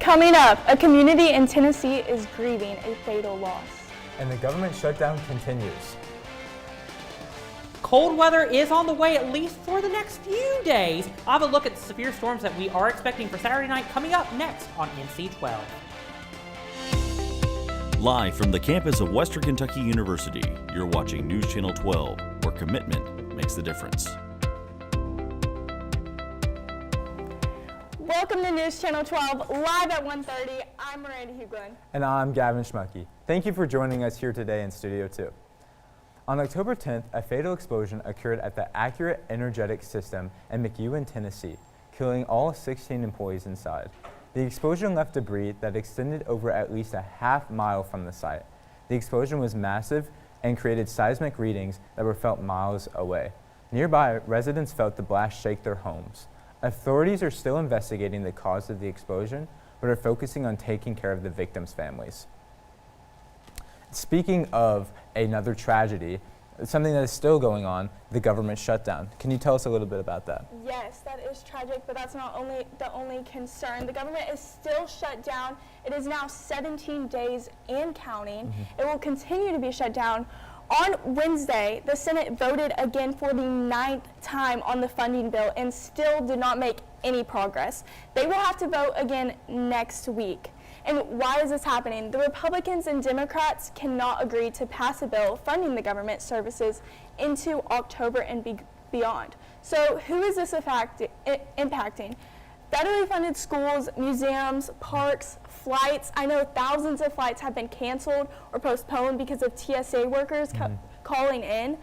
Coming up, a community in Tennessee is grieving a fatal loss. And the government shutdown continues. Cold weather is on the way, at least for the next few days. I'll have a look at the severe storms that we are expecting for Saturday night coming up next on NC12. Live from the campus of Western Kentucky University, you're watching News Channel 12, where commitment makes the difference. Welcome to News Channel 12, live at 1:30. I'm Miranda Heuglin. And I'm Gavin Schmuckie. Thank you for joining us here today in Studio 2. On October 10th, a fatal explosion occurred at the Accurate Energetic System in McIntire, Tennessee, killing all 16 employees inside. The explosion left debris that extended over at least a half-mile from the site. The explosion was massive and created seismic readings that were felt miles away. Nearby, residents felt the blast shake their homes. Authorities are still investigating the cause of the explosion, but are focusing on taking care of the victims' families. Speaking of another tragedy, something that is still going on, the government shutdown. Can you tell us a little bit about that? Yes, that is tragic, but that's not the only concern. The government is still shut down. It is now 17 days and counting. It will continue to be shut down. On Wednesday, the Senate voted again for the 9th time on the funding bill and still did not make any progress. They will have to vote again next week. And why is this happening? The Republicans and Democrats cannot agree to pass a bill funding the government services into October and beyond. So who is this impacting? Federally funded schools, museums, parks, flights. I know thousands of flights have been canceled or postponed because of TSA workers calling in.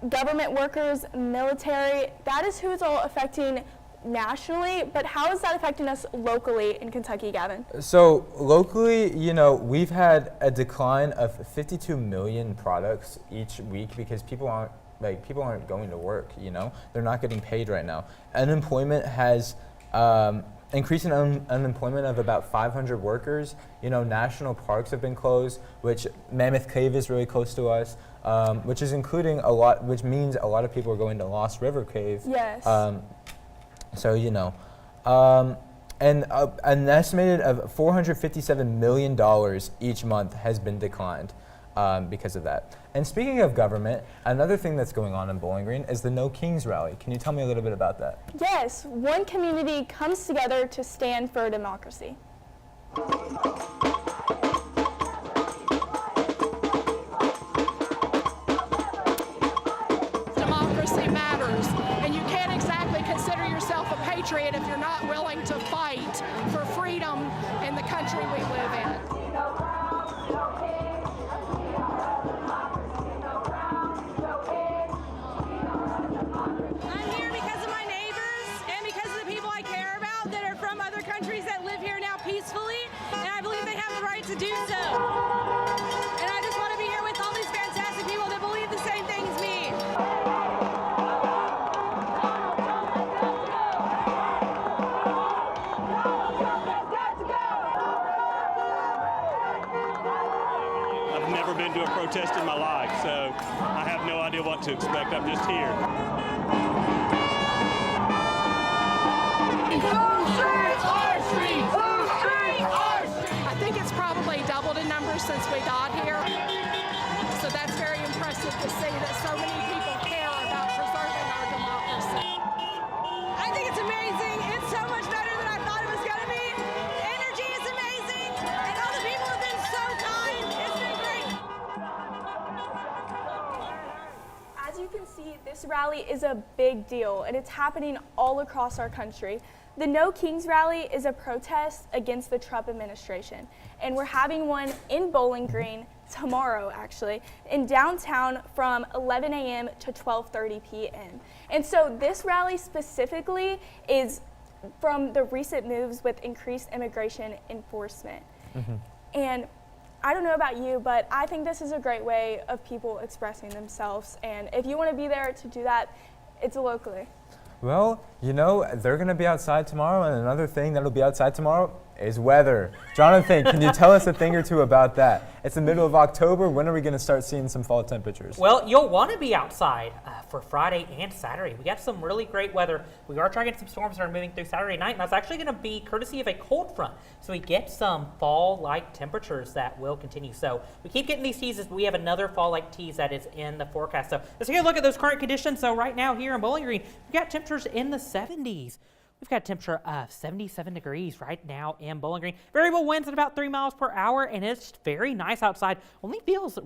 Government workers, military, that is who it's all affecting nationally, but how is that affecting us locally in Kentucky, Gavin? So locally, we've had a decline of 52 million products each week because people aren't going to work, They're not getting paid right now. Unemployment has increasing unemployment of about 500 workers. National parks have been closed, which Mammoth Cave is really close to us, which means a lot of people are going to Lost River Cave. Yes. And an estimated of $457 million each month has been declined because of that. And speaking of government, another thing that's going on in Bowling Green is the No Kings rally. Can you tell me a little bit about that? Yes, one community comes together to stand for democracy. Democracy matters, and you can't exactly consider yourself a patriot if you're not willing to fight for freedom in the country we live in. I'm here because of my neighbors and because of the people I care about that are from other countries that live here now peacefully, and I believe they have the right to do so. And I just want to be here with all these fantastic people that believe the same thing as me. I've never been to a protest in my life, so I have no idea what to expect. I'm just here. I think it's probably doubled in numbers since we got here. So that's very impressive to see that so many people care about preserving our democracy. I think it's amazing. It's so much better than I thought it was going to be. Energy is amazing, and all the people have been so kind. It's been great. As you can see, this rally is a big deal, and it's happening all across our country. The No Kings rally is a protest against the Trump administration, and we're having one in Bowling Green tomorrow, actually, in downtown from 11 a.m. to 12:30 p.m. And so this rally specifically is from the recent moves with increased immigration enforcement. And I don't know about you, but I think this is a great way of people expressing themselves, and if you want to be there to do that, it's locally. Well, they're going to be outside tomorrow, and another thing that'll be outside tomorrow is weather. Jonathan, can you tell us a thing or two about that? It's the middle of October. When are we going to start seeing some fall temperatures? Well, you'll want to be outside for Friday and Saturday. We got some really great weather. We are trying to get some storms that are moving through Saturday night, and that's actually going to be courtesy of a cold front. So we get some fall-like temperatures that will continue. So we keep getting these teases, but we have another fall-like tease that is in the forecast. So let's take a look at those current conditions. So right now here in Bowling Green, we've got temperatures in the 70s. We've got a temperature of 77 degrees right now in Bowling Green. Variable winds at about 3 miles per hour, and it's very nice outside. Only feels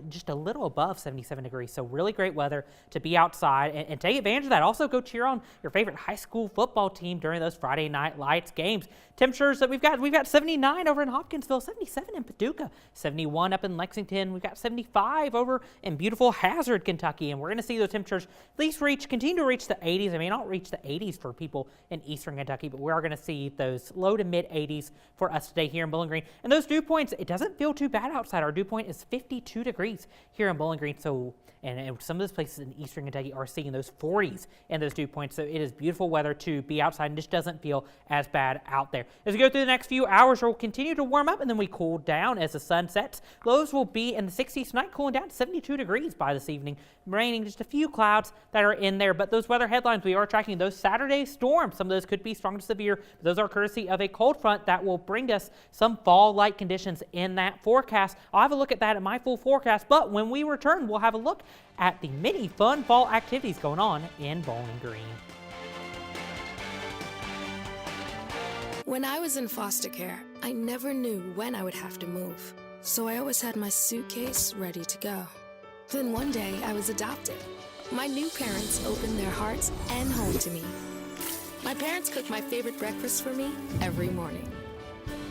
just a little above 77 degrees, so really great weather to be outside and take advantage of that. Also, go cheer on your favorite high school football team during those Friday Night Lights games. Temperatures that we've got 79 over in Hopkinsville, 77 in Paducah, 71 up in Lexington. We've got 75 over in beautiful Hazard, Kentucky, and we're going to see those temperatures at least continue to reach the 80s. I may not reach the 80s for people in eastern Kentucky, but we are going to see those low to mid 80s for us today here in Bowling Green. And those dew points, it doesn't feel too bad outside. Our dew point is 52 degrees here in Bowling Green. So, and some of those places in eastern Kentucky are seeing those 40s and those dew points. So it is beautiful weather to be outside and just doesn't feel as bad out there. As we go through the next few hours, we'll continue to warm up and then we cool down as the sun sets. Lows will be in the 60s tonight, cooling down to 72 degrees by this evening. Raining, just a few clouds that are in there. But those weather headlines, we are tracking those Saturday storms. Some of those could be strong to severe. But those are courtesy of a cold front that will bring us some fall-like conditions in that forecast. I'll have a look at that in my full forecast. But when we return, we'll have a look at the many fun fall activities going on in Bowling Green. When I was in foster care, I never knew when I would have to move. So I always had my suitcase ready to go. Then one day I was adopted. My new parents opened their hearts and home to me. My parents cook my favorite breakfast for me every morning.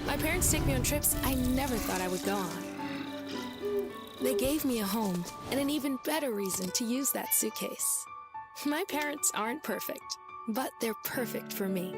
My parents take me on trips I never thought I would go on. They gave me a home and an even better reason to use that suitcase. My parents aren't perfect, but they're perfect for me.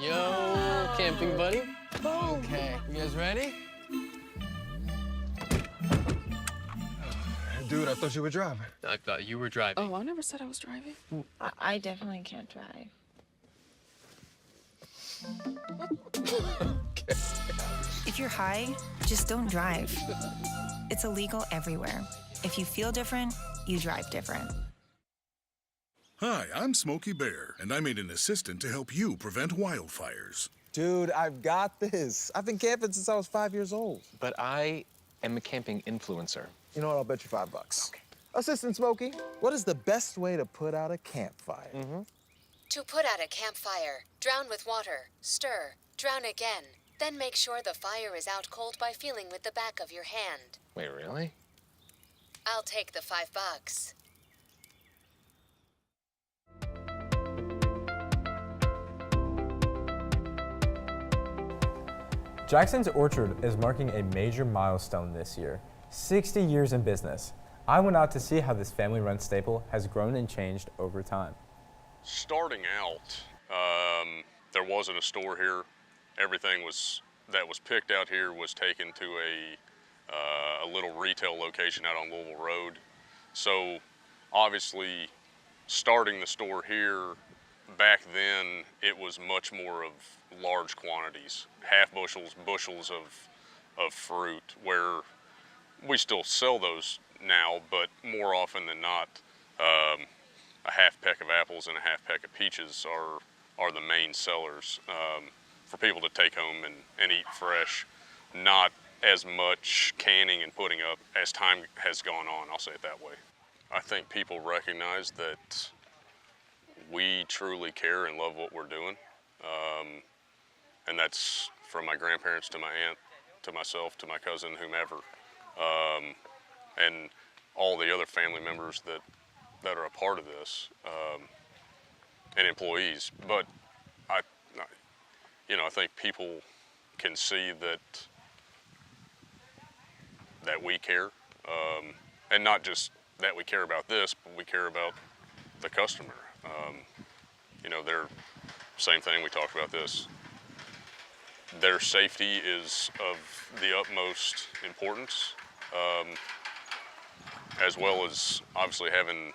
Yo, camping buddy. Okay, you guys ready? Dude, I thought you were driving. I thought you were driving. Oh, I never said I was driving. I definitely can't drive. Okay. If you're high, just don't drive. It's illegal everywhere. If you feel different, you drive different. Hi, I'm Smokey Bear, and I made an assistant to help you prevent wildfires. Dude, I've got this. I've been camping since I was 5 years old. But I am a camping influencer. You know what? I'll bet you $5. Okay. Assistant Smokey, what is the best way to put out a campfire? To put out a campfire, drown with water, stir, drown again. Then make sure the fire is out cold by feeling with the back of your hand. Wait, really? I'll take the $5. Jackson's Orchard is marking a major milestone this year, 60 years in business. I went out to see how this family-run staple has grown and changed over time. Starting out, there wasn't a store here. Everything that was picked out here was taken to a little retail location out on Louisville Road. So obviously, starting the store here, back then, it was much more of large quantities, half bushels, bushels of fruit, where we still sell those now, but more often than not, a half peck of apples and a half peck of peaches are the main sellers for people to take home and eat fresh. Not as much canning and putting up as time has gone on, I'll say it that way. I think people recognize that we truly care and love what we're doing. And that's from my grandparents to my aunt, to myself, to my cousin, whomever. And all the other family members that are a part of this, and employees. But I think people can see that we care, and not just that we care about this, but we care about the customer. They're same thing. We talked about this. Their safety is of the utmost importance, as well as obviously having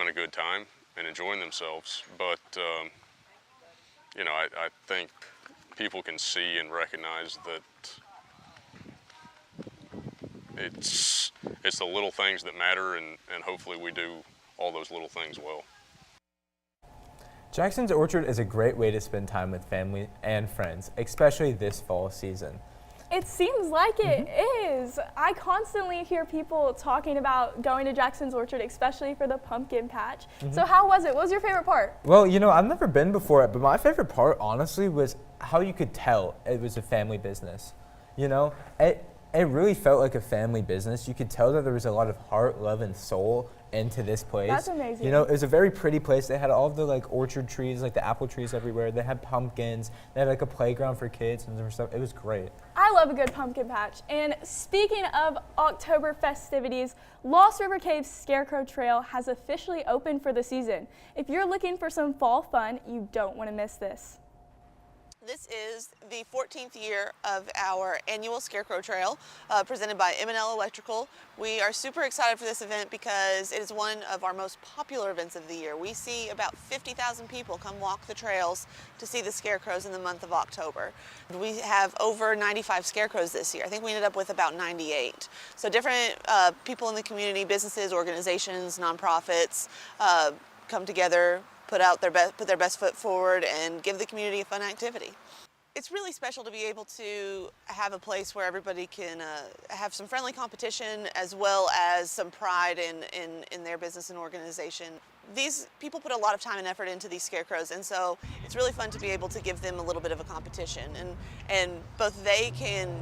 a good time and enjoying themselves. But I think people can see and recognize that it's the little things that matter, and hopefully we do all those little things well. Jackson's Orchard is a great way to spend time with family and friends, especially this fall season. It seems like it is. I constantly hear people talking about going to Jackson's Orchard, especially for the pumpkin patch. So how was it? What was your favorite part? Well, I've never been before, but my favorite part, honestly, was how you could tell it was a family business. It really felt like a family business. You could tell that there was a lot of heart, love, and soul into this place. That's amazing. It was a very pretty place. They had all of the orchard trees, the apple trees everywhere. They had pumpkins. They had a playground for kids and stuff. It was great. I love a good pumpkin patch. And speaking of October festivities, Lost River Cave's Scarecrow Trail has officially opened for the season. If you're looking for some fall fun, you don't want to miss this. This is the 14th year of our annual Scarecrow Trail presented by M&L Electrical. We are super excited for this event because it is one of our most popular events of the year. We see about 50,000 people come walk the trails to see the scarecrows in the month of October. We have over 95 scarecrows this year. I think we ended up with about 98. So different people in the community, businesses, organizations, nonprofits come together, put their best foot forward and give the community a fun activity. It's really special to be able to have a place where everybody can have some friendly competition as well as some pride in their business and organization. These people put a lot of time and effort into these scarecrows, and so it's really fun to be able to give them a little bit of a competition, and both they can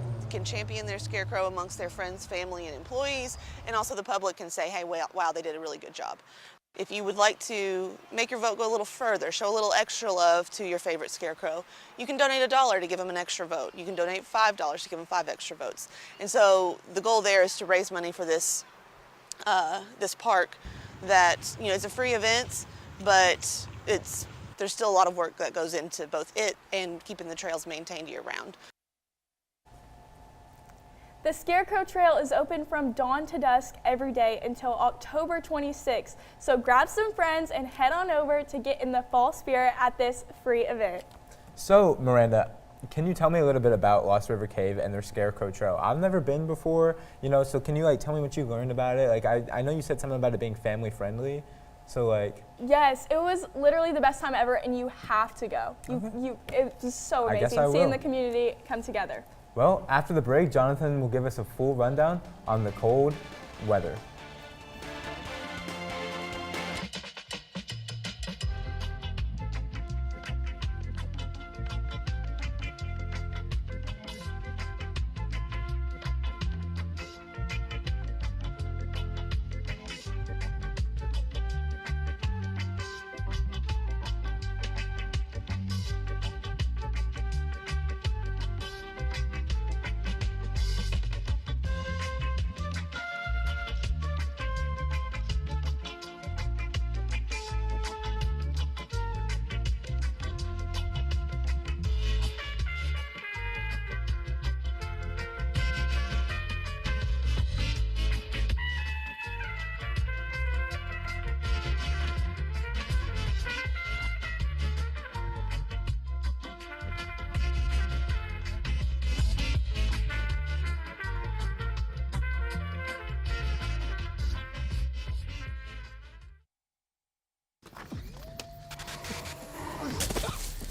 champion their scarecrow amongst their friends, family, and employees, and also the public can say, hey, wow, they did a really good job. If you would like to make your vote go a little further, show a little extra love to your favorite scarecrow, you can donate $1 to give them an extra vote. You can donate $5 to give them 5 extra votes. And so the goal there is to raise money for this park that, it's a free event, but there's still a lot of work that goes into both it and keeping the trails maintained year-round. The Scarecrow Trail is open from dawn to dusk every day until October 26th. So grab some friends and head on over to get in the fall spirit at this free event. So, Miranda, can you tell me a little bit about Lost River Cave and their Scarecrow Trail? I've never been before, so can you tell me what you learned about it? I know you said something about it being family friendly. So Yes, it was literally the best time ever, and you have to go. It was so amazing seeing the community come together. Well, after the break, Jonathan will give us a full rundown on the cold weather.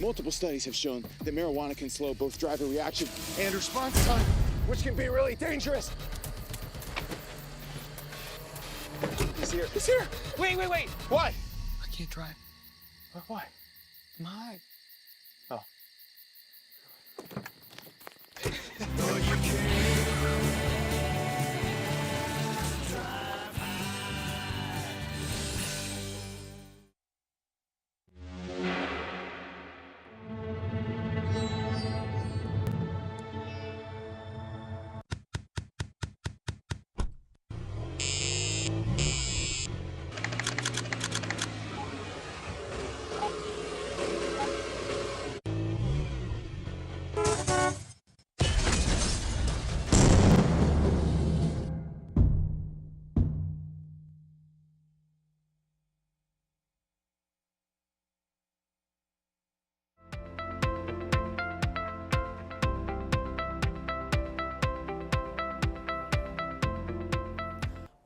Multiple studies have shown that marijuana can slow both driver reaction and response time, which can be really dangerous. He's here. He's here. Wait. What? I can't drive. Why? I'm high. Oh.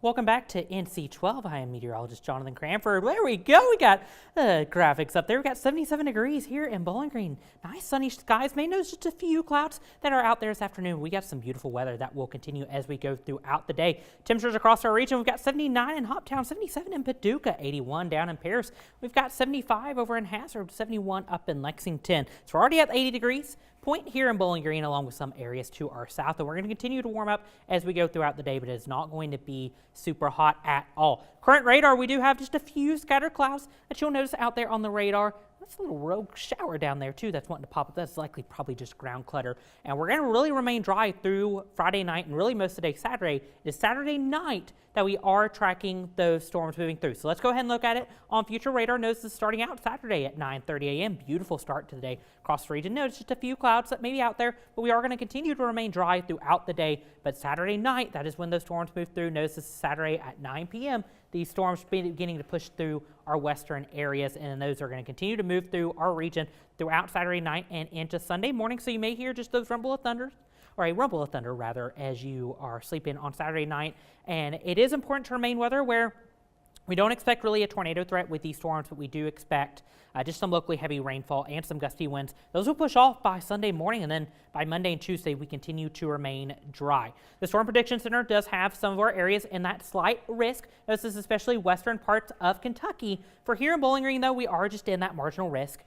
Welcome back to NC12. I am meteorologist Jonathan Cranford. There we go. We got graphics up there. We got 77 degrees here in Bowling Green. Nice sunny skies. May notice just a few clouds that are out there this afternoon. We got some beautiful weather that will continue as we go throughout the day. Temperatures across our region. We've got 79 in Hoptown, 77 in Paducah, 81 down in Paris. We've got 75 over in Hazard, 71 up in Lexington. So we're already at 80 degrees. Point here in Bowling Green, along with some areas to our south, and we're going to continue to warm up as we go throughout the day, but it's not going to be super hot at all. Current radar, we do have just a few scattered clouds that you'll notice out there on the radar. That's a little rogue shower down there too that's wanting to pop up. That's likely probably just ground clutter. And we're going to really remain dry through Friday night and really most of the day Saturday. It is Saturday night that we are tracking those storms moving through. So let's go ahead and look at it on future radar. Notice this is starting out Saturday at 9:30 a.m. Beautiful start to the day across the region. Notice just a few clouds that may be out there, but we are going to continue to remain dry throughout the day. But Saturday night, that is when those storms move through. Notice this is Saturday at 9 p.m. These storms beginning to push through our western areas, and those are going to continue to move through our region throughout Saturday night and into Sunday morning. So you may hear just those rumble of thunder, or a rumble of thunder rather, as you are sleeping on Saturday night. And it is important to remain weather aware. We don't expect really a tornado threat with these storms, but we do expect just some locally heavy rainfall and some gusty winds. Those will push off by Sunday morning, and then by Monday and Tuesday, we continue to remain dry. The Storm Prediction Center does have some of our areas in that slight risk. This is especially western parts of Kentucky. For here in Bowling Green, though, we are just in that marginal risk.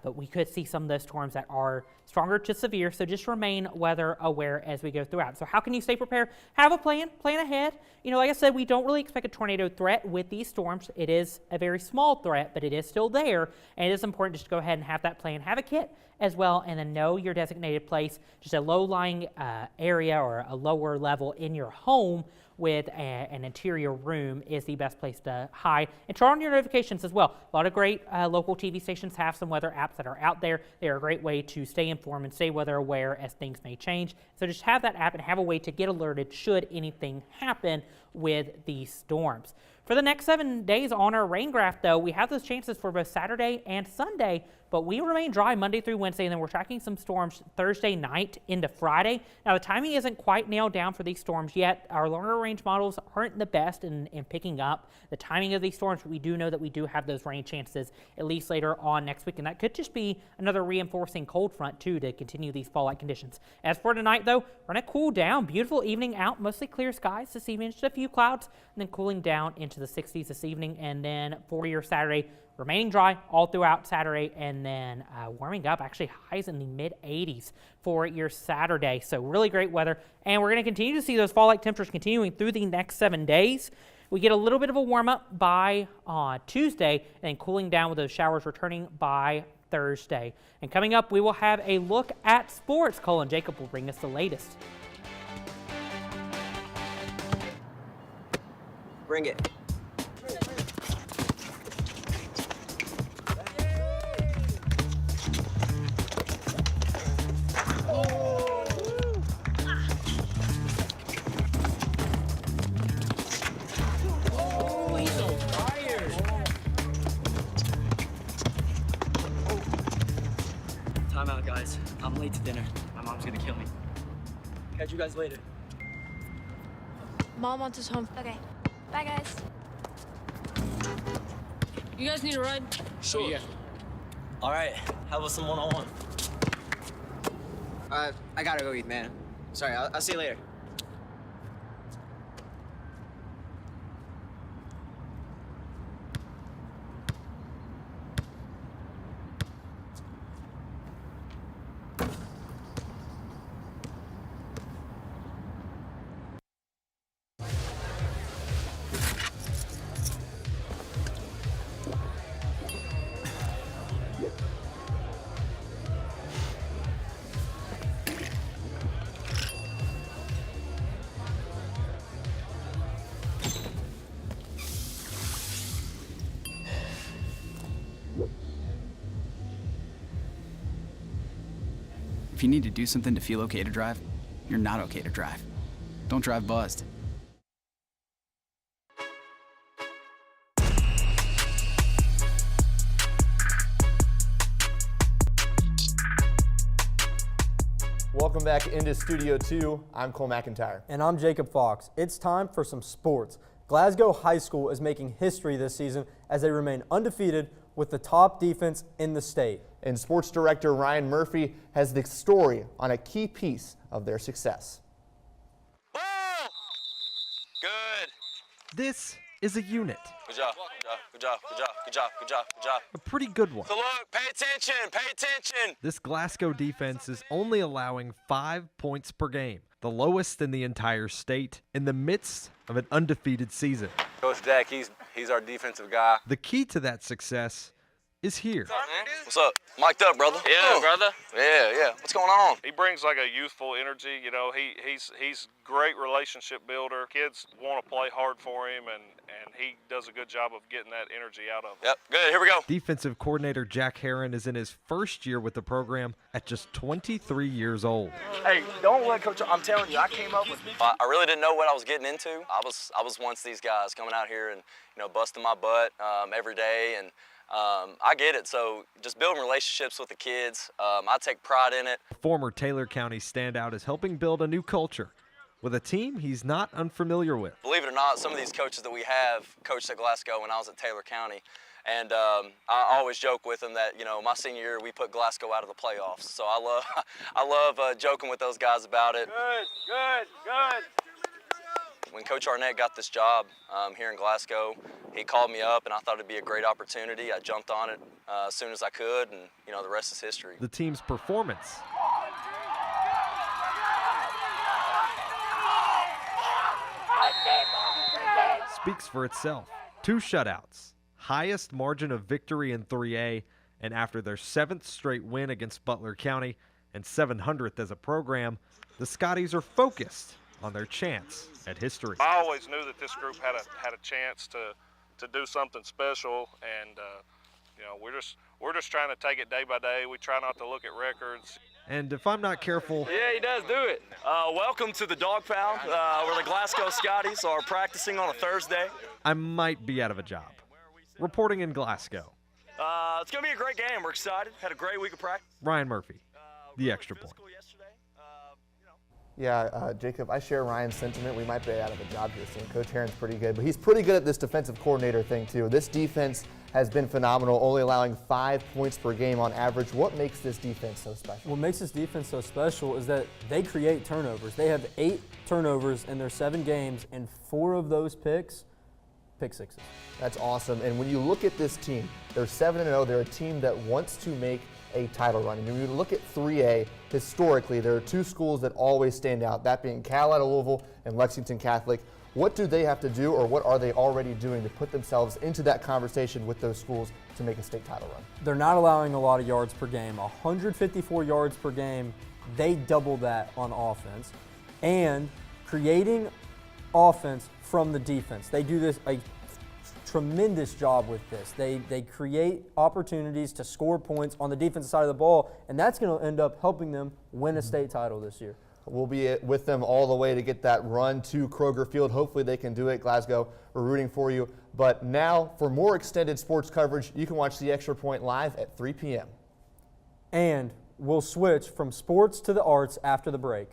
But we could see some of those storms that are stronger to severe, so just remain weather aware as we go throughout. So how can you stay prepared? Have a plan ahead. You know, like I said, we don't really expect a tornado threat with these storms. It is a very small threat, but it is still there, and it is important just to go ahead and have that plan. Have a kit as well, and then know your designated place, just a low-lying area or a lower level in your home with an interior room is the best place to hide. And turn on your notifications as well. A lot of great local TV stations have some weather apps that are out there. They are a great way to stay informed and stay weather aware as things may change. So just have that app and have a way to get alerted should anything happen with these storms. For the next 7 days on our rain graph, though, we have those chances for both Saturday and Sunday, but we remain dry Monday through Wednesday, and then we're tracking some storms Thursday night into Friday. Now, the timing isn't quite nailed down for these storms yet. Our longer range models aren't the best in picking up the timing of these storms, but we do know that we do have those rain chances at least later on next week, and that could just be another reinforcing cold front, too, to continue these fall-like conditions. As for tonight, though, we're going to cool down. Beautiful evening out, mostly clear skies this evening, just a few clouds, and then cooling down into the 60s this evening, and then for your Saturday, remaining dry all throughout Saturday, and then warming up, actually highs in the mid-80s for your Saturday. So really great weather, and we're going to continue to see those fall-like temperatures continuing through the next 7 days. We get a little bit of a warm-up by Tuesday, and then cooling down with those showers returning by Thursday. And coming up, we will have a look at sports. Colin Jacob will bring us the latest. Bring it. Time out, guys. I'm late to dinner. My mom's gonna kill me. Catch you guys later. Mom wants us home. Okay. Bye, guys. You guys need a ride? Sure. Yeah. All right. How about some one-on-one? I gotta go eat, man. Sorry, I'll see you later. If you need to do something to feel okay to drive, you're not okay to drive. Don't drive buzzed. Welcome back into Studio 2. I'm Cole McIntire. And I'm Jacob Fox. It's time for some sports. Glasgow High School is making history this season as they remain undefeated with the top defense in the state. And sports director Ryan Murphy has the story on a key piece of their success. Good. This is a unit. Good job. Good job. Good job. Good job. Good job. Good job. A pretty good one. So look, pay attention. Pay attention. This Glasgow defense is only allowing 5 points per game, the lowest in the entire state, in the midst of an undefeated season. Coach Dak, he's our defensive guy. The key to that success is here. What's up? Mic'd up, brother. Yeah, brother. Yeah. What's going on? He brings like a youthful energy. You know, he's great relationship builder. Kids want to play hard for him, and he does a good job of getting that energy out of them. Yep, good. Here we go. Defensive coordinator Jack Herron is in his first year with the program at just 23 years old. Hey, don't let Coach. I'm telling you, I came up with. I really didn't know what I was getting into. I was once these guys coming out here and busting my butt every day and. I get it, so just building relationships with the kids, I take pride in it. Former Taylor County standout is helping build a new culture with a team he's not unfamiliar with. Believe it or not, some of these coaches that we have coached at Glasgow when I was at Taylor County, and I always joke with them that, my senior year we put Glasgow out of the playoffs, so I love joking with those guys about it. Good. When Coach Arnett got this job here in Glasgow, he called me up, and I thought it'd be a great opportunity. I jumped on it as soon as I could, and the rest is history. The team's performance speaks for itself. 2 shutouts, highest margin of victory in 3A, and after their 7th straight win against Butler County and 700th as a program, the Scotties are focused on their chance at history. I always knew that this group had a chance to do something special, and we're just trying to take it day by day. We try not to look at records. And if I'm not careful, yeah, he does do it. Welcome to the Dog Pound, where the Glasgow Scotties are practicing on a Thursday. I might be out of a job. Reporting in Glasgow, it's gonna be a great game. We're excited. Had a great week of practice. Ryan Murphy, The Extra Point. Yeah, Jacob, I share Ryan's sentiment. We might be out of a job here soon. Coach Herron's pretty good, but he's pretty good at this defensive coordinator thing too. This defense has been phenomenal, only allowing 5 points per game on average. What makes this defense so special? What makes this defense so special is that they create turnovers. They have 8 turnovers in their 7 games, and 4 of those pick sixes. That's awesome. And when you look at this team, they're 7-0. They're a team that wants to make a title run. And when you look at 3A, historically, there are 2 schools that always stand out, that being Cal out of Louisville and Lexington Catholic. What do they have to do, or what are they already doing to put themselves into that conversation with those schools to make a state title run? They're not allowing a lot of yards per game. 154 yards per game, they double that on offense. And creating offense from the defense. They do this a tremendous job with this. They create opportunities to score points on the defensive side of the ball, and that's going to end up helping them win a state title this year. We'll be with them all the way to get that run to Kroger Field. Hopefully they can do it. Glasgow, we're rooting for you. But now, for more extended sports coverage, you can watch The Extra Point live at 3 p.m. And we'll switch from sports to the arts after the break.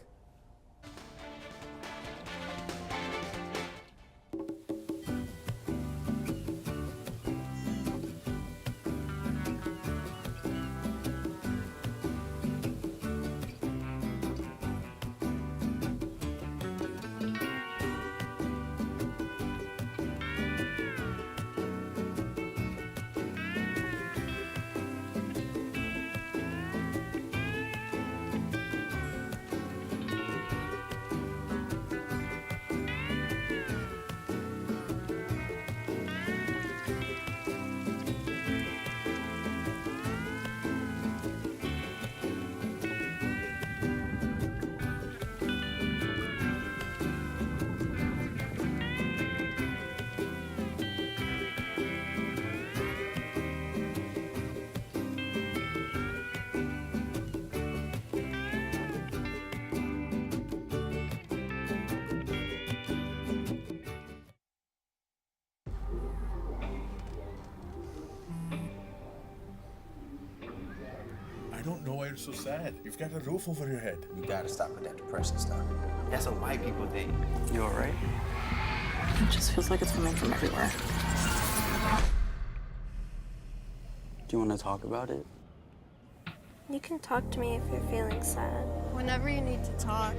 I don't know why you're so sad. You've got a roof over your head. You gotta stop with that depression stuff. That's what white people think. You all right? It just feels like it's coming from everywhere. Do you want to talk about it? You can talk to me if you're feeling sad. Whenever you need to talk,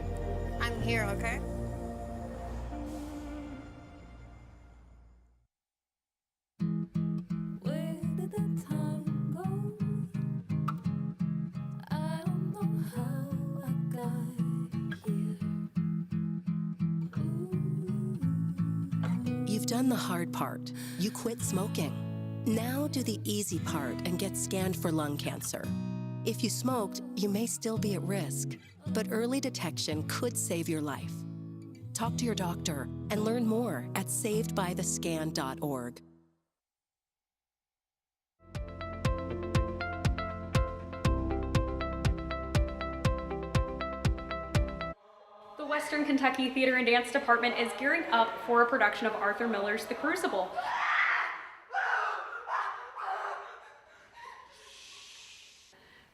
I'm here, okay? You've done the hard part. You quit smoking. Now do the easy part and get scanned for lung cancer. If you smoked, you may still be at risk, but early detection could save your life. Talk to your doctor and learn more at savedbythescan.org. The Western Kentucky Theater and Dance Department is gearing up for a production of Arthur Miller's The Crucible.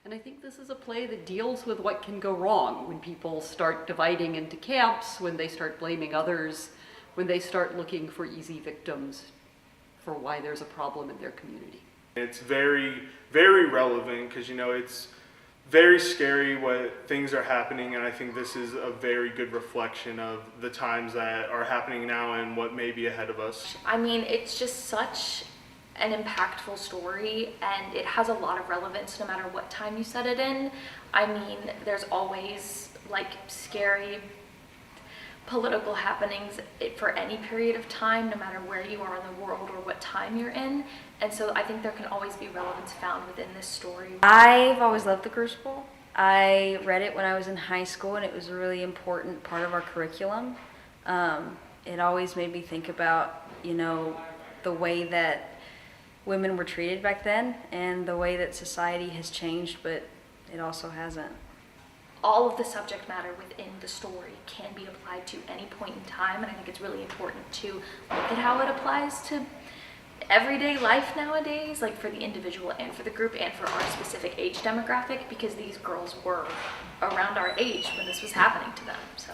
And I think this is a play that deals with what can go wrong when people start dividing into camps, when they start blaming others, when they start looking for easy victims for why there's a problem in their community. It's very, very relevant because, you know, it's very scary what things are happening, and I think this is a very good reflection of the times that are happening now and what may be ahead of us. I mean, it's just such an impactful story, and it has a lot of relevance no matter what time you set it in. I mean, there's always like scary political happenings for any period of time, no matter where you are in the world or what time you're in. And so I think there can always be relevance found within this story. I've always loved The Crucible. I read it when I was in high school, and it was a really important part of our curriculum. It always made me think about, you know, the way that women were treated back then and the way that society has changed, but it also hasn't. All of the subject matter within the story can be applied to any point in time, and I think it's really important to look at how it applies to everyday life nowadays, like for the individual and for the group and for our specific age demographic, because these girls were around our age when this was happening to them. So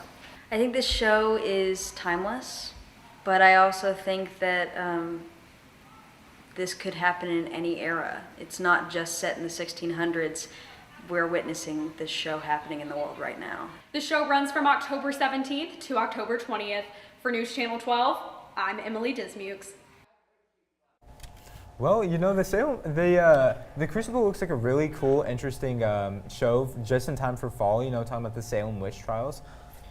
I think this show is timeless, but I also think that this could happen in any era. It's not just set in the 1600s. We're witnessing this show happening in the world right now. The show runs from October 17th to October 20th. For News Channel 12, I'm Emily Dismukes. Well, you know, the Crucible looks like a really cool, interesting show just in time for fall, you know, talking about the Salem witch trials.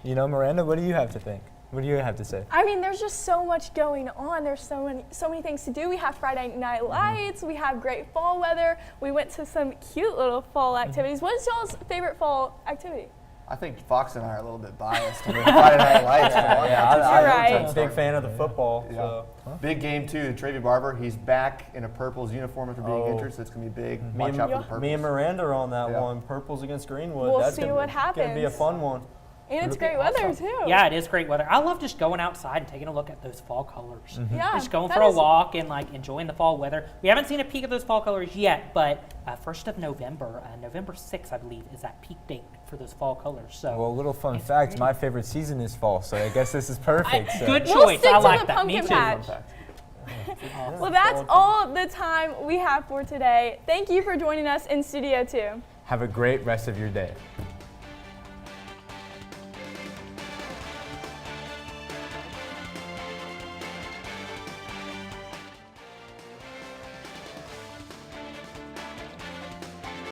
You know, Miranda, what do you have to think? What do you have to say? I mean, there's just so much going on. There's so many things to do. We have Friday Night Lights. We have great fall weather. We went to some cute little fall activities. What is y'all's favorite fall activity? I think Fox and I are a little bit biased. I mean, Friday Night Lights. I'm a big fan of the football. Yeah. So. Big game too. Trevi Barber, he's back in a Purple's uniform after being injured, so it's gonna be big. Watch out for the Purples. Me and Miranda are on that one. Purples against Greenwood. We'll That's see what happens. Gonna be a fun one. And it's great weather too. Yeah, it is great weather. I love just going outside and taking a look at those fall colors. Yeah, just going for a walk and like enjoying the fall weather. We haven't seen a peak of those fall colors yet, but 1st of November, November 6th, I believe, is that peak date for those fall colors. So, well, a little fun fact: my favorite season is fall, so I guess this is perfect. Good choice. We'll stick I to like the that. Me pumpkin too. patch. Well, that's all the time we have for today. Thank you for joining us in Studio 2. Have a great rest of your day.